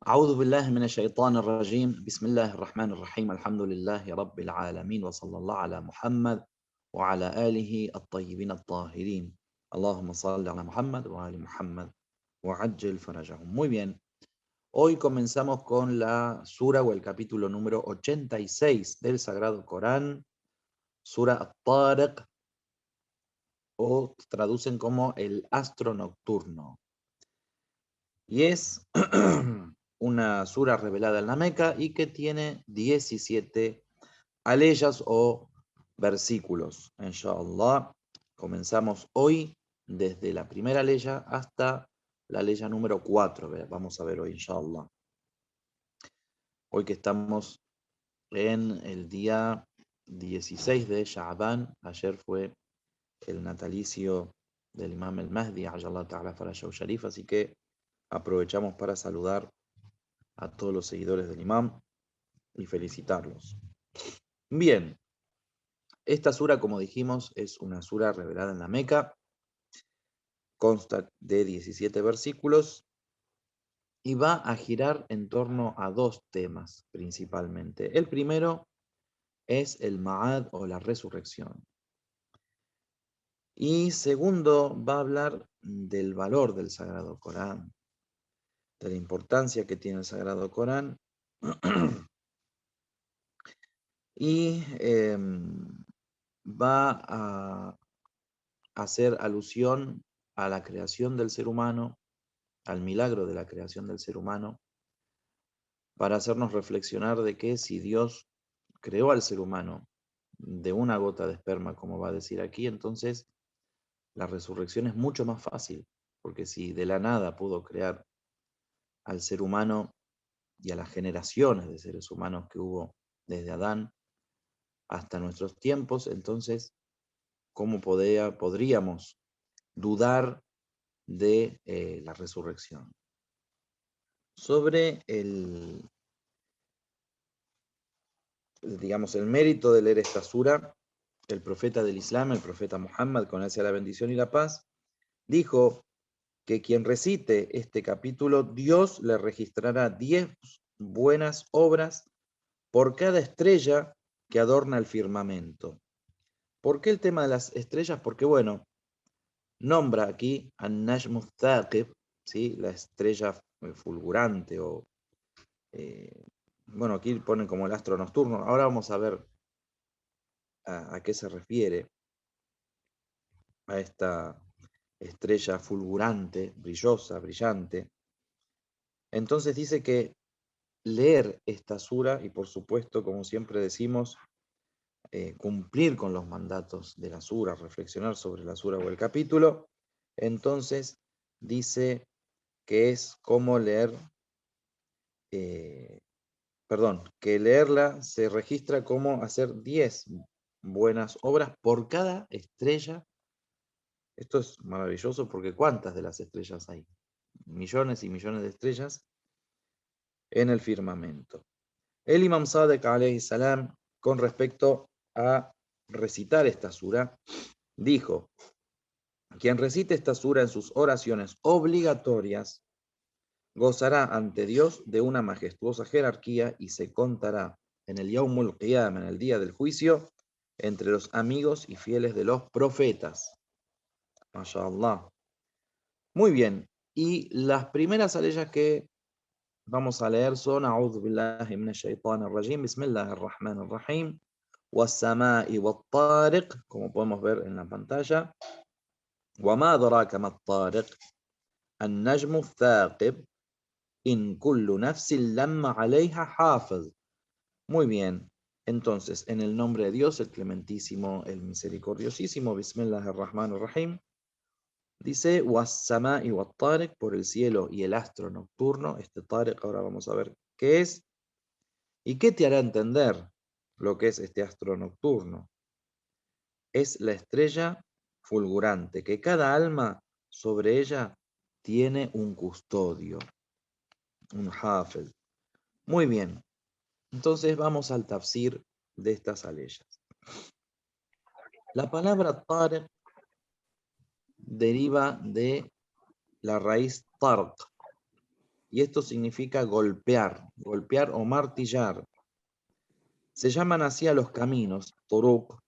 أعوذ بالله من الشيطان الرجيم بسم الله الرحمن الرحيم الحمد لله رب العالمين وصلى الله على محمد وعلى آله الطيبين الطاهرين اللهم صل على Muhammad wa ali Muhammad wa ajil farajahum. Muy bien, hoy comenzamos con la sura o el capítulo número 86 del Sagrado Corán, sura At-Tariq, o traducen como el astro nocturno. Y es una sura revelada en la Meca y que tiene 17 aleyas o versículos. Inshallah, comenzamos hoy desde la primera aleya hasta la aleya número 4. Vamos a ver hoy, inshallah. Hoy que estamos en el día 16 de Sha'ban, ayer fue el natalicio del Imam el-Mahdi, Ajallah Ta'ala Farajau Sharif, así que aprovechamos para saludar a todos los seguidores del Imam y felicitarlos. Bien, esta sura, como dijimos, es una sura revelada en la Meca, consta de 17 versículos y va a girar en torno a dos temas principalmente. El primero es el Ma'ad o la resurrección. Y segundo, va a hablar del valor del Sagrado Corán, de la importancia que tiene el Sagrado Corán y va a hacer alusión a la creación del ser humano, al milagro de la creación del ser humano, para hacernos reflexionar de que si Dios creó al ser humano de una gota de esperma, como va a decir aquí, entonces la resurrección es mucho más fácil, porque si de la nada pudo crear al ser humano y a las generaciones de seres humanos que hubo desde Adán hasta nuestros tiempos, entonces, ¿cómo podríamos dudar de la resurrección? Sobre digamos, el mérito de leer esta sura, el profeta del Islam, el profeta Muhammad, con él sea la bendición y la paz, dijo que quien recite este capítulo, Dios le registrará 10 buenas obras por cada estrella que adorna el firmamento. ¿Por qué el tema de las estrellas? Porque, bueno, nombra aquí a Najm Thaqib, ¿sí? La estrella fulgurante o bueno, aquí ponen como el astro nocturno. Ahora vamos a ver a qué se refiere a esta estrella fulgurante, brillosa, brillante. Entonces dice que leer esta sura y por supuesto, como siempre decimos, cumplir con los mandatos de la sura, reflexionar sobre la sura o el capítulo, entonces dice que es como leer, que leerla se registra como hacer 10 buenas obras por cada estrella. Esto es maravilloso porque ¿cuántas de las estrellas hay? Millones y millones de estrellas en el firmamento. El Imam Sadek alayhi salam, con respecto a recitar esta sura, dijo: quien recite esta sura en sus oraciones obligatorias gozará ante Dios de una majestuosa jerarquía y se contará en el Yawmul Qiyam, en el día del juicio, entre los amigos y fieles de los profetas. MashaAllah. Muy bien. Y las primeras aleyas que vamos a leer son A'udhu billahi minash shaitanir rajim, Bismillahir Rahmanir Rahim, Was-sama'i wat-tariq, como podemos ver en la pantalla. وما أدراك ما الطارق النجم الثاقب إن كل نفس لما عليها حافظ. Muy bien. Entonces, en el nombre de Dios, el clementísimo, el misericordiosísimo, Bismillahir Rahmanir Rahim, dice Was-sama'i wat-tariq, por el cielo y el astro nocturno. Este tariq ahora vamos a ver qué es y qué te hará entender lo que es este astro nocturno. Es la estrella fulgurante, que cada alma sobre ella tiene un custodio, un hafiz. Muy bien, entonces vamos al tafsir de estas aleyas. La palabra tariq deriva de la raíz tarq, y esto significa golpear o martillar. Se llaman así a los caminos, turuq,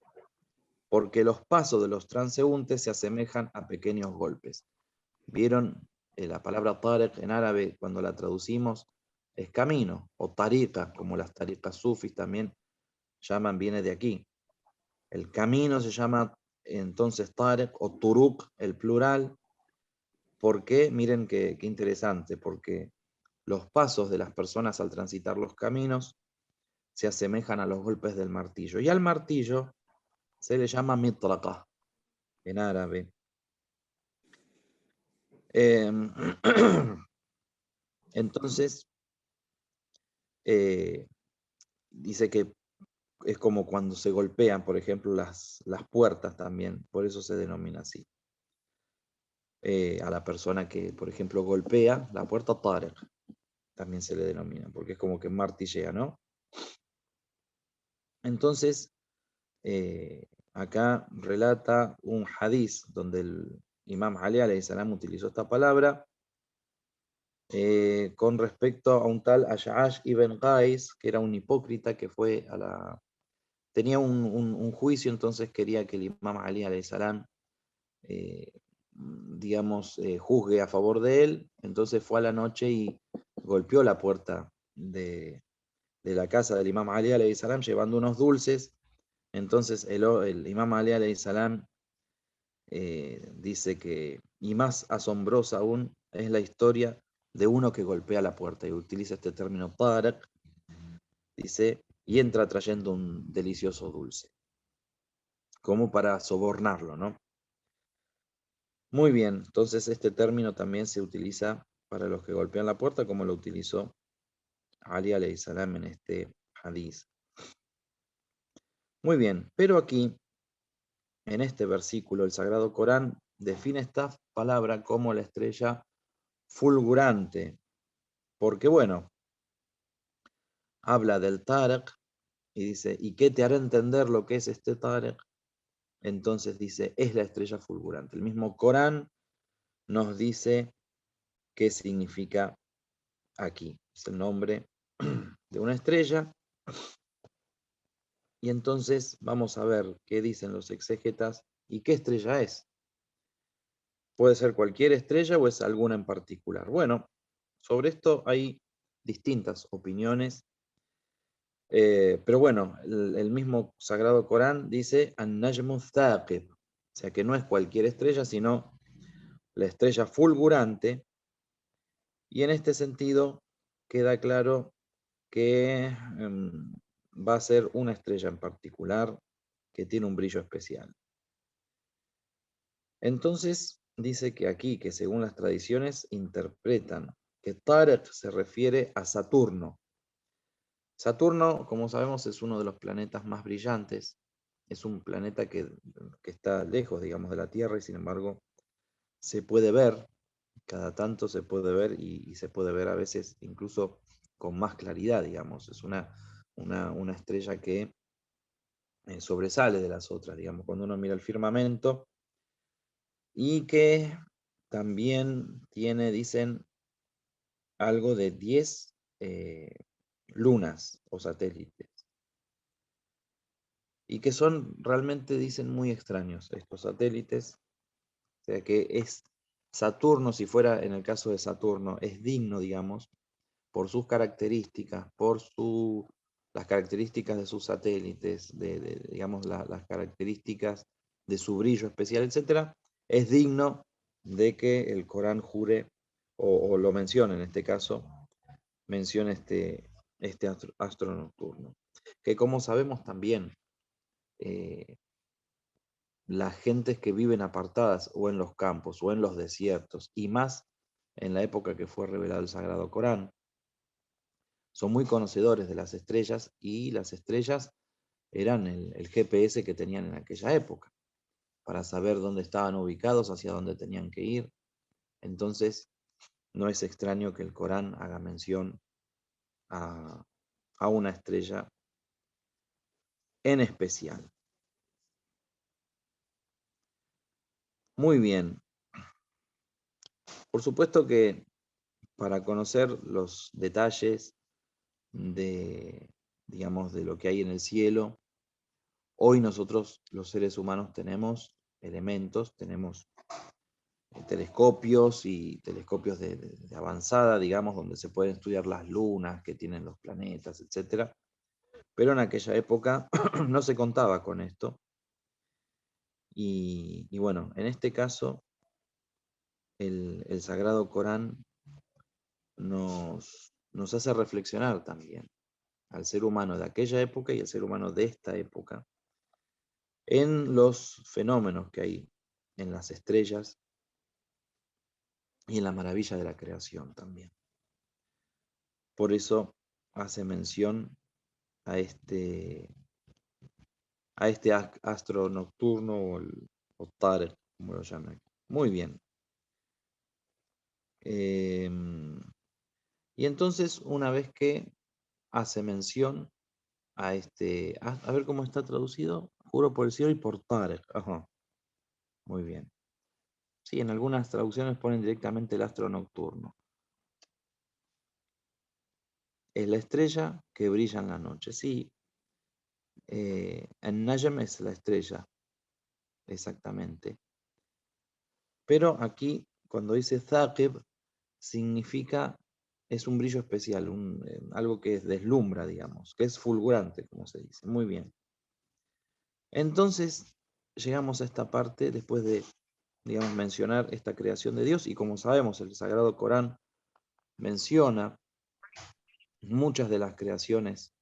porque los pasos de los transeúntes se asemejan a pequeños golpes. ¿Vieron? La palabra tariq en árabe, cuando la traducimos, es camino, o tariqa, como las tariqas sufis también llaman, viene de aquí. El camino se llama entonces tariq o turuq, el plural. ¿Por qué? Miren qué interesante, porque los pasos de las personas al transitar los caminos se asemejan a los golpes del martillo. Y al martillo se le llama mitraqa en árabe. Entonces, dice que es como cuando se golpean, por ejemplo, las puertas también, por eso se denomina así. A la persona que, por ejemplo, golpea la puerta tariq, también se le denomina, porque es como que martillea, ¿no? Entonces, acá relata un hadiz donde el Imam Ali alayhi salam utilizó esta palabra con respecto a un tal Ash'ash ibn Qais, que era un hipócrita que fue a la... Tenía un juicio, entonces quería que el Imam Ali alayhi salam, digamos, juzgue a favor de él. Entonces fue a la noche y golpeó la puerta de la casa del Imam Ali alayhi salam llevando unos dulces. Entonces el Imam Ali alayhi salam dice que, y más asombrosa aún, es la historia de uno que golpea la puerta y utiliza este término tarak, dice, y entra trayendo un delicioso dulce, como para sobornarlo, ¿no? Muy bien, entonces este término también se utiliza para los que golpean la puerta, como lo utilizó Ali alayhi salam en este hadiz. Muy bien, pero aquí, en este versículo, el Sagrado Corán define esta palabra como la estrella fulgurante, porque bueno, habla del Tarek y dice, ¿y qué te hará entender lo que es este Tarek? Entonces dice, es la estrella fulgurante. El mismo Corán nos dice qué significa aquí. Es el nombre de una estrella. Y entonces vamos a ver qué dicen los exégetas y qué estrella es. ¿Puede ser cualquier estrella o es alguna en particular? Bueno, sobre esto hay distintas opiniones. Pero bueno, el mismo Sagrado Corán dice An-Najmu Thaqib, o sea que no es cualquier estrella, sino la estrella fulgurante, y en este sentido queda claro que va a ser una estrella en particular que tiene un brillo especial. Entonces dice que aquí, que según las tradiciones interpretan que Tarek se refiere a Saturno. Saturno, como sabemos, es uno de los planetas más brillantes. Es un planeta que está lejos, digamos, de la Tierra y sin embargo se puede ver, cada tanto se puede ver y se puede ver a veces incluso con más claridad, digamos. Es una estrella que sobresale de las otras, digamos, cuando uno mira el firmamento y que también tiene, dicen, algo de 10 lunas o satélites. Y que son realmente, dicen, muy extraños estos satélites. O sea que es Saturno, si fuera en el caso de Saturno, es digno, digamos, por sus características, las características de sus satélites, digamos, las características de su brillo especial, etcétera, es digno de que el Corán jure, o lo mencione en este caso, mencione este astro nocturno. Que como sabemos también, las gentes que viven apartadas o en los campos o en los desiertos, y más en la época que fue revelado el Sagrado Corán, son muy conocedores de las estrellas y las estrellas eran el GPS que tenían en aquella época para saber dónde estaban ubicados, hacia dónde tenían que ir. Entonces, no es extraño que el Corán haga mención a, a una estrella en especial. Muy bien. Por supuesto que para conocer los detalles de, digamos, de lo que hay en el cielo. Hoy nosotros, los seres humanos, tenemos elementos, tenemos telescopios y telescopios de avanzada, digamos, donde se pueden estudiar las lunas que tienen los planetas, etc. Pero en aquella época no se contaba con esto. Y bueno, en este caso, el Sagrado Corán nos hace reflexionar también al ser humano de aquella época y al ser humano de esta época en los fenómenos que hay en las estrellas y en la maravilla de la creación también. Por eso hace mención a este astro nocturno o Tarek, como lo llaman. Muy bien. Y entonces, una vez que hace mención a ver cómo está traducido, juro por el cielo y por Tarek. Ajá, muy bien. Sí, en algunas traducciones ponen directamente el astro nocturno. Es la estrella que brilla en la noche. Sí, en Najm es la estrella, exactamente. Pero aquí, cuando dice Thaqib, significa, es un brillo especial, algo que deslumbra, digamos, que es fulgurante, como se dice. Muy bien. Entonces, llegamos a esta parte después de, digamos, mencionar esta creación de Dios, y como sabemos, el Sagrado Corán menciona muchas de las creaciones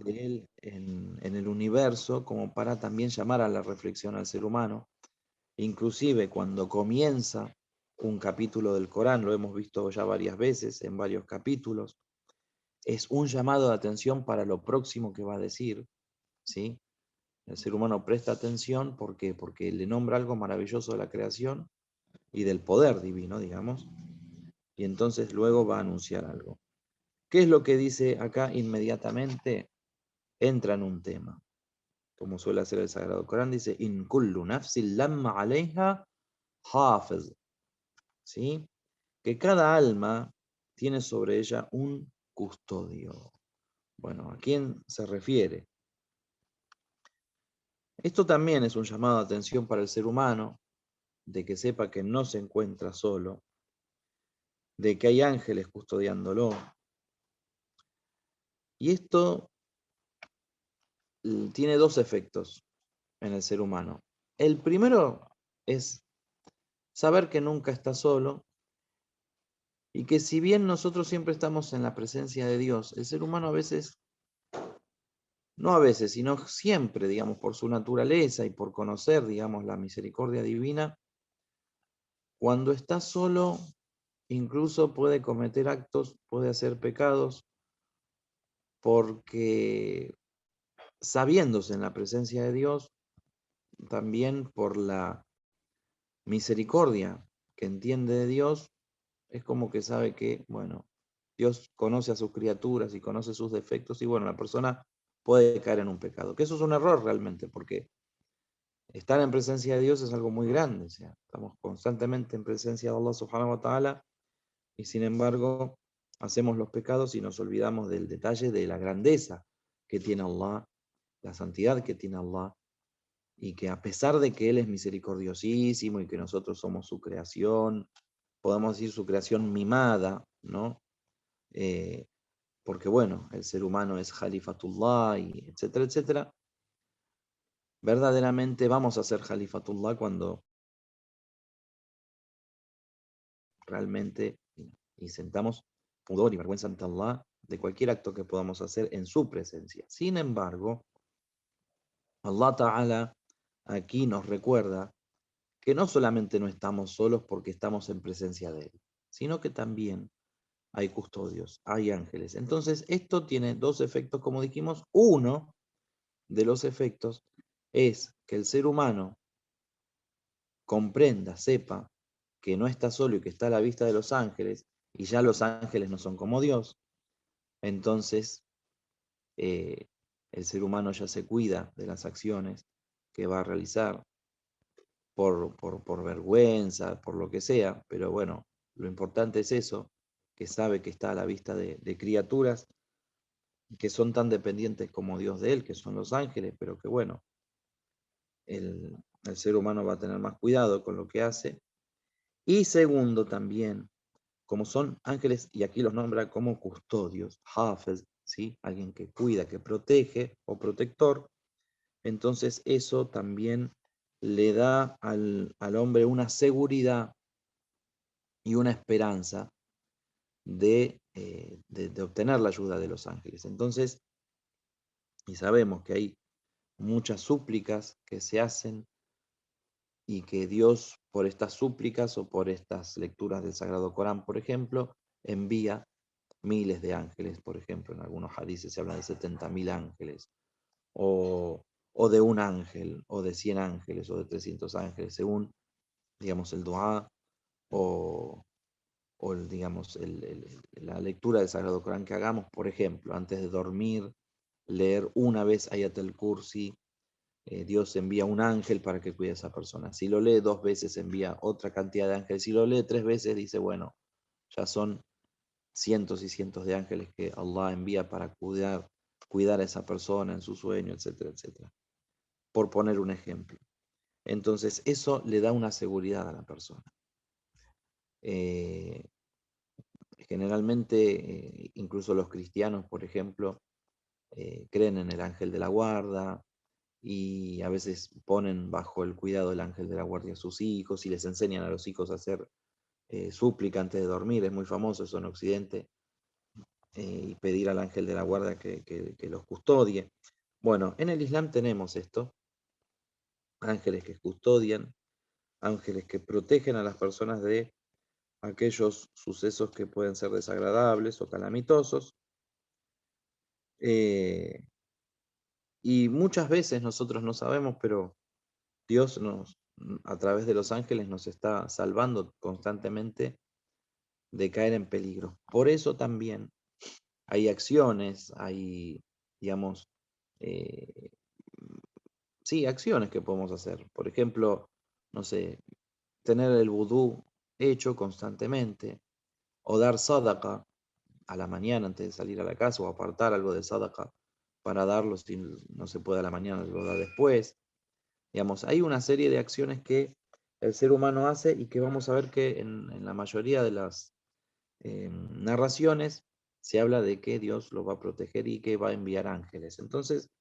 de él en el universo, como para también llamar a la reflexión al ser humano. Inclusive cuando comienza un capítulo del Corán, lo hemos visto ya varias veces en varios capítulos, es un llamado de atención para lo próximo que va a decir, ¿sí? El ser humano presta atención, ¿por qué? Porque le nombra algo maravilloso de la creación y del poder divino, digamos, y entonces luego va a anunciar algo. ¿Qué es lo que dice acá inmediatamente? Entra en un tema, como suele hacer el Sagrado Corán, dice, In kullu nafsin lamma alayha hafiz, ¿sí? Que cada alma tiene sobre ella un custodio. Bueno, ¿a quién se refiere? Esto también es un llamado de atención para el ser humano, de que sepa que no se encuentra solo, de que hay ángeles custodiándolo. Y esto tiene dos efectos en el ser humano. El primero es saber que nunca está solo y que si bien nosotros siempre estamos en la presencia de Dios, el ser humano a veces, no a veces, sino siempre, digamos, por su naturaleza y por conocer, digamos, la misericordia divina, cuando está solo, incluso puede cometer actos, puede hacer pecados, porque sabiéndose en la presencia de Dios, también por la misericordia que entiende de Dios, es como que sabe que, bueno, Dios conoce a sus criaturas y conoce sus defectos y bueno, la persona puede caer en un pecado. Que eso es un error realmente, porque estar en presencia de Dios es algo muy grande, o sea, estamos constantemente en presencia de Allah subhanahu wa ta'ala y sin embargo hacemos los pecados y nos olvidamos del detalle de la grandeza que tiene Allah, la santidad que tiene Allah, y que a pesar de que Él es misericordiosísimo y que nosotros somos su creación, podemos decir su creación mimada, ¿no? Eh, porque bueno, el ser humano es Khalifatullah, y etcétera, etcétera. Verdaderamente vamos a ser Khalifatullah cuando realmente y sentamos pudor y vergüenza ante Allah de cualquier acto que podamos hacer en su presencia. Sin embargo, Allah Ta'ala aquí nos recuerda que no solamente no estamos solos porque estamos en presencia de Él, sino que también hay custodios, hay ángeles. Entonces, esto tiene dos efectos, como dijimos. Uno de los efectos es que el ser humano comprenda, sepa que no está solo y que está a la vista de los ángeles, y ya los ángeles no son como Dios. Entonces, eh, el ser humano ya se cuida de las acciones que va a realizar por vergüenza, por lo que sea, pero bueno, Lo importante es eso, que sabe que está a la vista de criaturas que son tan dependientes como Dios de él, que son los ángeles, pero que bueno, el ser humano va a tener más cuidado con lo que hace. Y segundo también, como son ángeles, y aquí los nombra como custodios, hafez, ¿sí? Alguien que cuida, que protege o protector, entonces eso también le da al hombre una seguridad y una esperanza de obtener la ayuda de los ángeles. Entonces, y sabemos que hay muchas súplicas que se hacen y que Dios, por estas súplicas o por estas lecturas del Sagrado Corán, por ejemplo, envía miles de ángeles, por ejemplo, en algunos hadices se habla de 70.000 ángeles, o, o de un ángel, o de 100 ángeles, o de 300 ángeles, según, digamos, el dua o digamos, la lectura del Sagrado Corán que hagamos, por ejemplo, antes de dormir, leer una vez Ayat al-Kursi, Dios envía un ángel para que cuide a esa persona. Si lo lee 2 veces, envía otra cantidad de ángeles. Si lo lee 3 veces, dice, bueno, ya son cientos y cientos de ángeles que Allah envía para cuidar a esa persona en su sueño, etcétera, etcétera. Por poner un ejemplo. Entonces, eso le da una seguridad a la persona. Eh, Generalmente, incluso los cristianos, por ejemplo, creen en el ángel de la guarda y a veces ponen bajo el cuidado del ángel de la guardia a sus hijos y les enseñan a los hijos a hacer súplica antes de dormir. Es muy famoso eso en Occidente. Y pedir al ángel de la guarda que los custodie. Bueno, en el Islam tenemos esto, ángeles que custodian, ángeles que protegen a las personas de aquellos sucesos que pueden ser desagradables o calamitosos. Eh, y muchas veces nosotros no sabemos, pero Dios a través de los ángeles nos está salvando constantemente de caer en peligro. Por eso también hay acciones, hay, digamos, eh, sí, acciones que podemos hacer. Por ejemplo, no sé, tener el vudú hecho constantemente, o dar sadaqa a la mañana antes de salir a la casa, o apartar algo de sadaqa para darlo si no se puede a la mañana, lo da después. Digamos, hay una serie de acciones que el ser humano hace y que vamos a ver que en la mayoría de las narraciones se habla de que Dios lo va a proteger y que va a enviar ángeles. Entonces,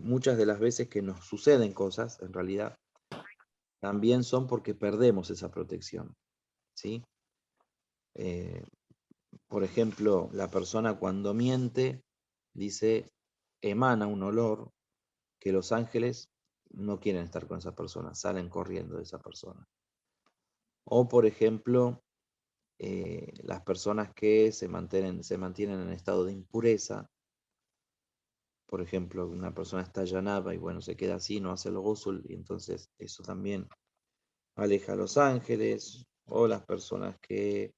muchas de las veces que nos suceden cosas, en realidad, también son porque perdemos esa protección, ¿sí? Eh, por ejemplo, la persona cuando miente, dice, emana un olor que los ángeles no quieren estar con esa persona, salen corriendo de esa persona. O, por ejemplo, las personas que se mantienen en estado de impureza, por ejemplo, una persona está llanaba y bueno, se queda así, no hace el ghusl, y entonces eso también aleja a los ángeles, o las personas que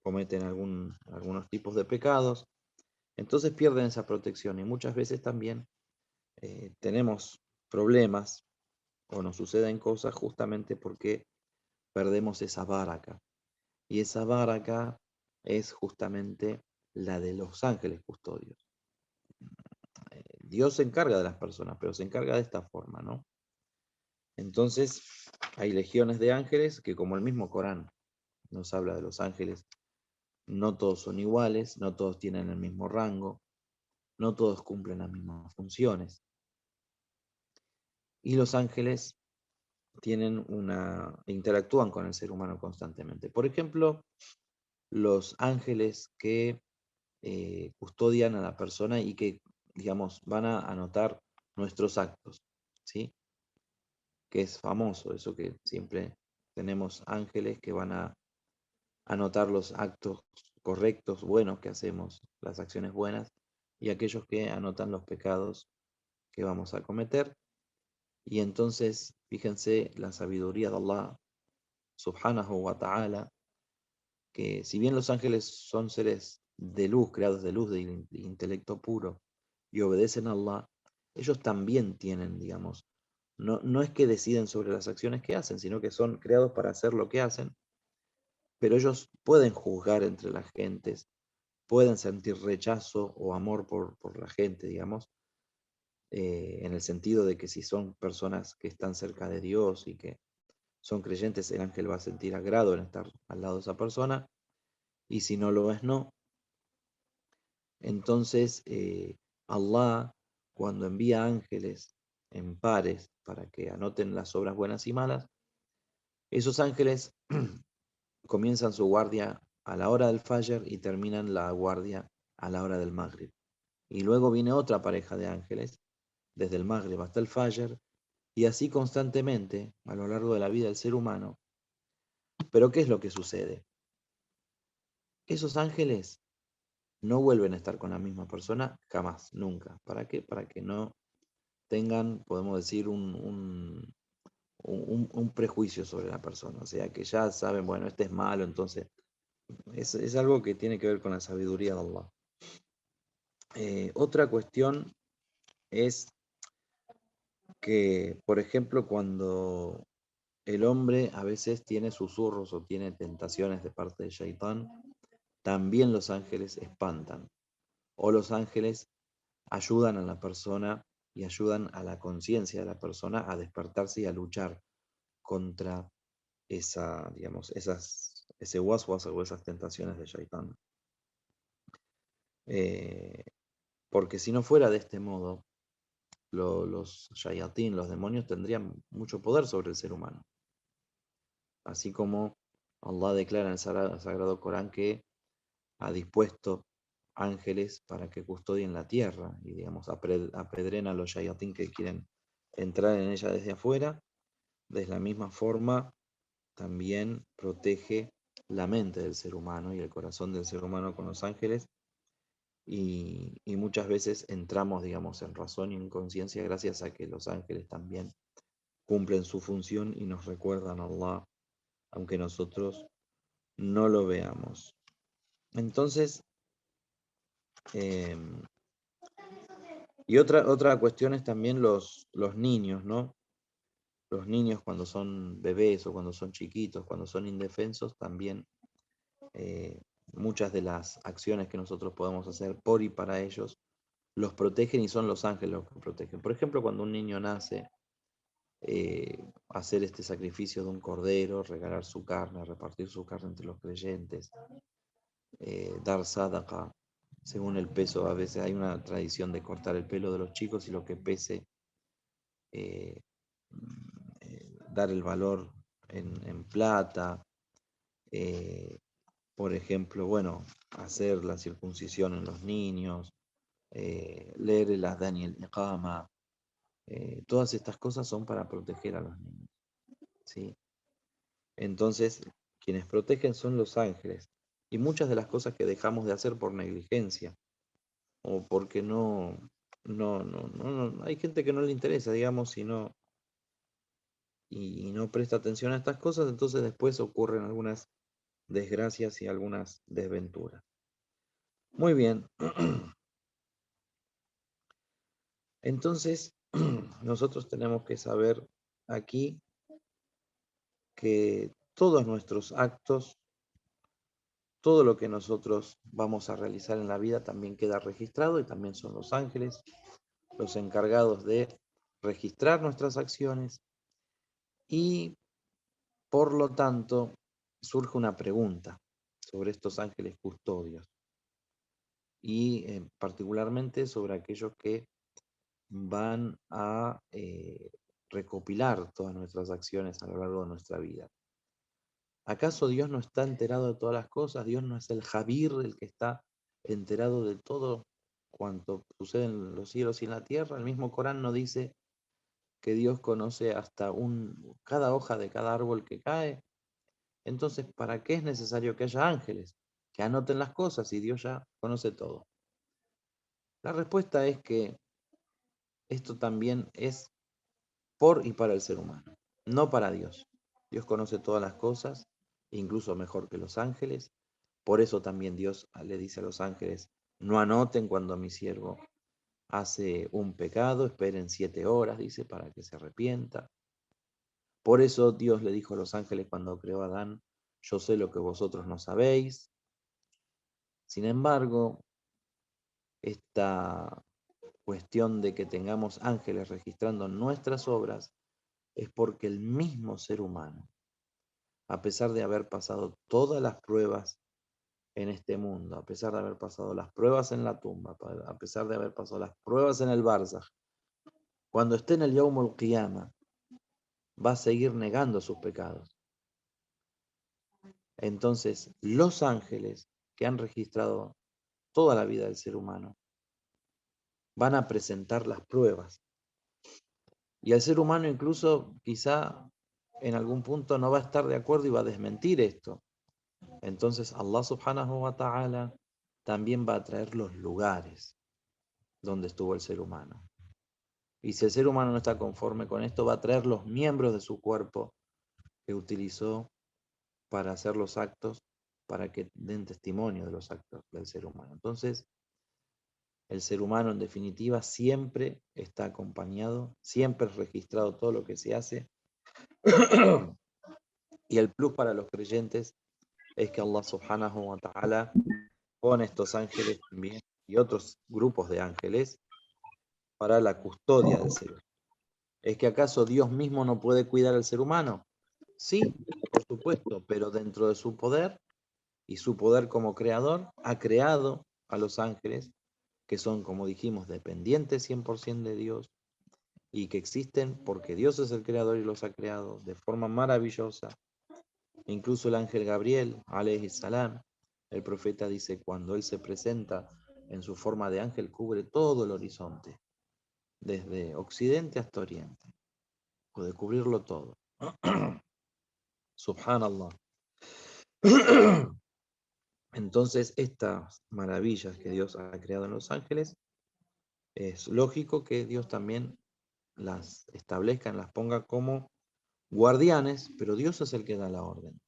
cometen algunos tipos de pecados, entonces pierden esa protección y muchas veces también tenemos problemas o nos suceden cosas justamente porque perdemos esa baraka. Y esa baraka es justamente la de los ángeles custodios. Dios se encarga de las personas, pero se encarga de esta forma, ¿no? Entonces, hay legiones de ángeles que, como el mismo Corán nos habla de los ángeles, no todos son iguales, no todos tienen el mismo rango, no todos cumplen las mismas funciones. Y los ángeles interactúan con el ser humano constantemente. Por ejemplo, los ángeles que custodian a la persona y que, digamos, van a anotar nuestros actos, ¿sí? Que es famoso, eso que siempre tenemos ángeles que van a anotar los actos correctos, buenos que hacemos, las acciones buenas, y aquellos que anotan los pecados que vamos a cometer. Y entonces, fíjense la sabiduría de Allah, subhanahu wa ta'ala, que si bien los ángeles son seres de luz, creados de luz, de intelecto puro, y obedecen a Allah, ellos también tienen, digamos, no es que deciden sobre las acciones que hacen, sino que son creados para hacer lo que hacen, pero ellos pueden juzgar entre las gentes, pueden sentir rechazo o amor por la gente, digamos, en el sentido de que si son personas que están cerca de Dios y que son creyentes, el ángel va a sentir agrado en estar al lado de esa persona, y si no lo es, no. Entonces, Allah, cuando envía ángeles en pares para que anoten las obras buenas y malas, esos ángeles comienzan su guardia a la hora del Fajr y terminan la guardia a la hora del Maghrib. Y luego viene otra pareja de ángeles, desde el Maghrib hasta el Fajr, y así constantemente a lo largo de la vida del ser humano. Pero ¿qué es lo que sucede? Esos ángeles no vuelven a estar con la misma persona jamás, nunca. ¿Para qué? Para que no tengan, podemos decir, un prejuicio sobre la persona. O sea, que ya saben, bueno, este es malo, entonces es algo que tiene que ver con la sabiduría de Allah. Otra cuestión es que, por ejemplo, cuando el hombre a veces tiene susurros o tiene tentaciones de parte de Shaitán, también los ángeles espantan. O los ángeles ayudan a la persona y ayudan a la conciencia de la persona a despertarse y a luchar contra esa, digamos, ese waswas o esas tentaciones de Shaitán. Porque si no fuera de este modo, los shayatín, los demonios, tendrían mucho poder sobre el ser humano. Así como Allah declara en el Sagrado Corán que ha dispuesto ángeles para que custodien la tierra y, digamos, apedren a los shayatín que quieren entrar en ella desde afuera. De la misma forma, también protege la mente del ser humano y el corazón del ser humano con los ángeles. Y muchas veces entramos, digamos, en razón y en conciencia gracias a que los ángeles también cumplen su función y nos recuerdan a Allah, aunque nosotros no lo veamos. Entonces, y otra cuestión es también los niños, ¿no? Los niños cuando son bebés o cuando son chiquitos, cuando son indefensos, también muchas de las acciones que nosotros podemos hacer por y para ellos los protegen y son los ángeles los que protegen. Por ejemplo, cuando un niño nace, hacer este sacrificio de un cordero, regalar su carne, repartir su carne entre los creyentes, dar sadaqa según el peso. A veces hay una tradición de cortar el pelo de los chicos y lo que pese, eh, dar el valor en plata. Por ejemplo, bueno, hacer la circuncisión en los niños, leer el Adán y el Iqama. Todas estas cosas son para proteger a los niños, ¿sí? Entonces, quienes protegen son los ángeles. Y muchas de las cosas que dejamos de hacer por negligencia o porque hay gente que no le interesa, digamos, y no presta atención a estas cosas, entonces después ocurren algunas desgracias y algunas desventuras. Muy bien. Entonces, nosotros tenemos que saber aquí que todos nuestros actos, todo lo que nosotros vamos a realizar en la vida también queda registrado y también son los ángeles los encargados de registrar nuestras acciones y por lo tanto surge una pregunta sobre estos ángeles custodios y particularmente sobre aquellos que van a recopilar todas nuestras acciones a lo largo de nuestra vida. ¿Acaso Dios no está enterado de todas las cosas? ¿Dios no es el Jabir, el que está enterado de todo cuanto sucede en los cielos y en la tierra? El mismo Corán no dice que Dios conoce hasta cada hoja de cada árbol que cae. Entonces, ¿para qué es necesario que haya ángeles que anoten las cosas si Dios ya conoce todo? La respuesta es que esto también es por y para el ser humano, no para Dios. Dios conoce todas las cosas, incluso mejor que los ángeles. Por eso también Dios le dice a los ángeles, no anoten cuando mi siervo hace un pecado, esperen 7 horas, dice, para que se arrepienta. Por eso Dios le dijo a los ángeles cuando creó a Adán, yo sé lo que vosotros no sabéis. Sin embargo, esta cuestión de que tengamos ángeles registrando nuestras obras es porque el mismo ser humano, a pesar de haber pasado todas las pruebas en este mundo, a pesar de haber pasado las pruebas en la tumba, a pesar de haber pasado las pruebas en el Barzaj, cuando esté en el Yawmul Qiyamah, va a seguir negando sus pecados. Entonces, los ángeles que han registrado toda la vida del ser humano van a presentar las pruebas. Y el ser humano incluso quizá en algún punto no va a estar de acuerdo y va a desmentir esto. Entonces Allah subhanahu wa ta'ala también va a traer los lugares donde estuvo el ser humano. Y si el ser humano no está conforme con esto, va a traer los miembros de su cuerpo que utilizó para hacer los actos, para que den testimonio de los actos del ser humano. Entonces, el ser humano en definitiva siempre está acompañado, siempre es registrado todo lo que se hace. Y el plus para los creyentes es que Allah subhanahu wa ta'ala pone estos ángeles también y otros grupos de ángeles para la custodia del ser humano. ¿Es que acaso Dios mismo no puede cuidar al ser humano? Sí, por supuesto, pero dentro de su poder y su poder como creador, ha creado a los ángeles que son, como dijimos, dependientes 100% de Dios y que existen porque Dios es el creador y los ha creado de forma maravillosa. Incluso el ángel Gabriel, alayhi salam, el profeta dice, cuando él se presenta en su forma de ángel, cubre todo el horizonte, desde occidente hasta oriente. Puede cubrirlo todo. Subhanallah. Entonces, estas maravillas que Dios ha creado en los ángeles, es lógico que Dios también las establezca, las ponga como guardianes, pero Dios es el que da la orden,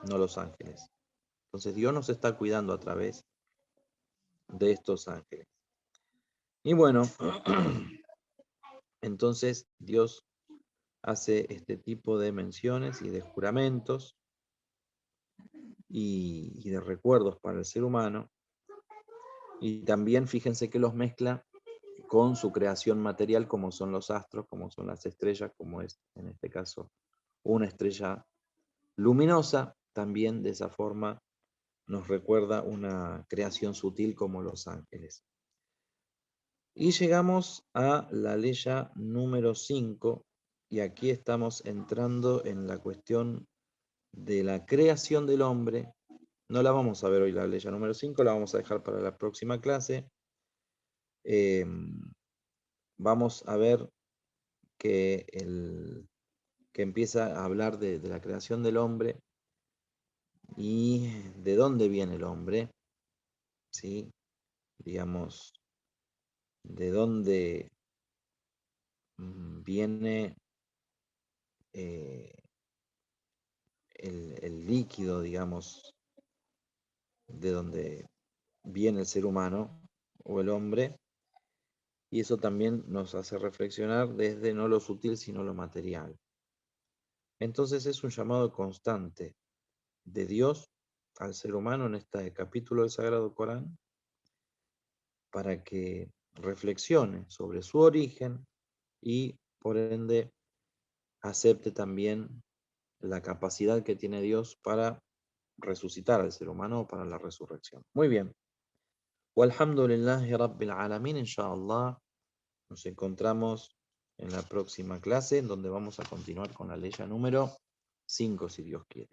no los ángeles. Entonces, Dios nos está cuidando a través de estos ángeles. Y bueno, entonces Dios hace este tipo de menciones y de juramentos y de recuerdos para el ser humano. Y también fíjense que los mezcla con su creación material, como son los astros, como son las estrellas, como es en este caso una estrella luminosa. También de esa forma nos recuerda una creación sutil como los ángeles. Y llegamos a la leya número 5, y aquí estamos entrando en la cuestión de la creación del hombre. No la vamos a ver hoy la leya número 5, la vamos a dejar para la próxima clase. Vamos a ver que, que empieza a hablar de la creación del hombre y de dónde viene el hombre, ¿sí? Digamos, de dónde viene el líquido, digamos, de donde viene el ser humano o el hombre, y eso también nos hace reflexionar desde no lo sutil, sino lo material. Entonces es un llamado constante de Dios al ser humano en este capítulo del Sagrado Corán para que reflexione sobre su origen y por ende acepte también la capacidad que tiene Dios para resucitar al ser humano para la resurrección. Muy bien. Walhamdulillahi Rabbil Alamin, inshallah. Nos encontramos en la próxima clase, en donde vamos a continuar con la ley número 5, si Dios quiere.